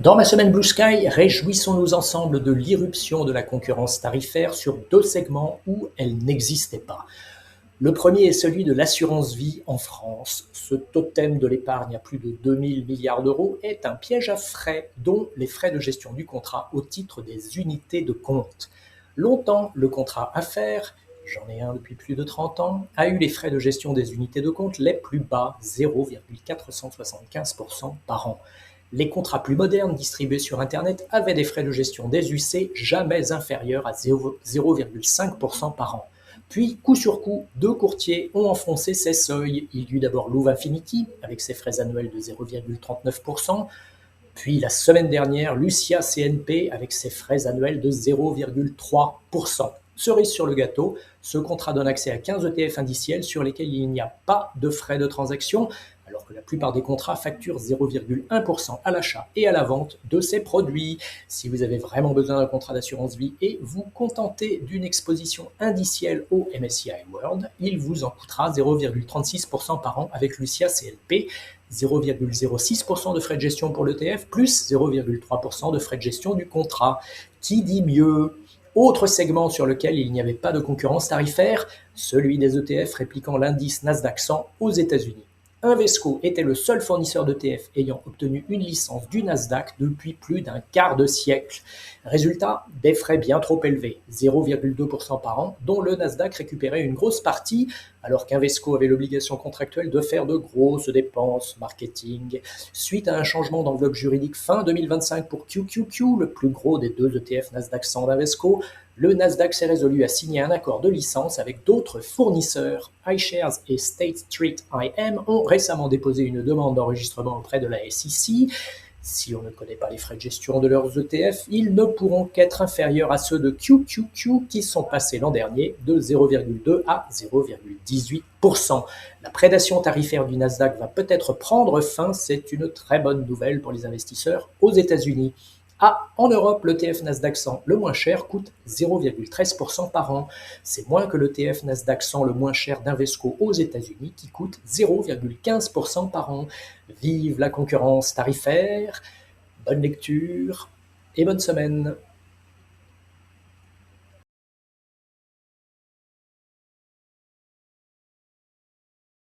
Dans ma semaine Blue Sky, réjouissons-nous ensemble de l'irruption de la concurrence tarifaire sur deux segments où elle n'existait pas. Le premier est celui de l'assurance vie en France. Ce totem de l'épargne à plus de 2000 milliards d'euros est un piège à frais, dont les frais de gestion du contrat au titre des unités de compte. Longtemps, le contrat à faire, j'en ai un depuis plus de 30 ans, a eu les frais de gestion des unités de compte les plus bas, 0,475% par an. Les contrats plus modernes distribués sur Internet avaient des frais de gestion des UC jamais inférieurs à 0,5% par an. Puis, coup sur coup, deux courtiers ont enfoncé ces seuils. Il y eut d'abord Louvre Infinity, avec ses frais annuels de 0,39%, puis la semaine dernière, Lucia CNP, avec ses frais annuels de 0,3%. Cerise sur le gâteau, ce contrat donne accès à 15 ETF indiciels sur lesquels il n'y a pas de frais de transaction, alors que la plupart des contrats facturent 0,1% à l'achat et à la vente de ces produits. Si vous avez vraiment besoin d'un contrat d'assurance vie et vous contentez d'une exposition indicielle au MSCI World, il vous en coûtera 0,36% par an avec Lucia CNP, 0,06% de frais de gestion pour l'ETF, plus 0,3% de frais de gestion du contrat. Qui dit mieux? Autre segment sur lequel il n'y avait pas de concurrence tarifaire, celui des ETF répliquant l'indice Nasdaq 100 aux États-Unis. Invesco était le seul fournisseur d'ETF ayant obtenu une licence du Nasdaq depuis plus d'un quart de siècle. Résultat, des frais bien trop élevés, 0,2% par an, dont le Nasdaq récupérait une grosse partie, alors qu'Invesco avait l'obligation contractuelle de faire de grosses dépenses marketing. Suite à un changement d'enveloppe juridique fin 2025 pour QQQ, le plus gros des deux ETF Nasdaq 100 d'Invesco, le Nasdaq s'est résolu à signer un accord de licence avec d'autres fournisseurs. iShares et State Street IM ont récemment déposé une demande d'enregistrement auprès de la SEC. Si on ne connaît pas les frais de gestion de leurs ETF, ils ne pourront qu'être inférieurs à ceux de QQQ qui sont passés l'an dernier de 0,2 à 0,18%. La prédation tarifaire du Nasdaq va peut-être prendre fin, c'est une très bonne nouvelle pour les investisseurs aux États-Unis. En Europe, l'ETF Nasdaq 100 le moins cher coûte 0,13% par an. C'est moins que l'ETF Nasdaq 100 le moins cher d'Invesco aux États-Unis qui coûte 0,15% par an. Vive la concurrence tarifaire, bonne lecture et bonne semaine.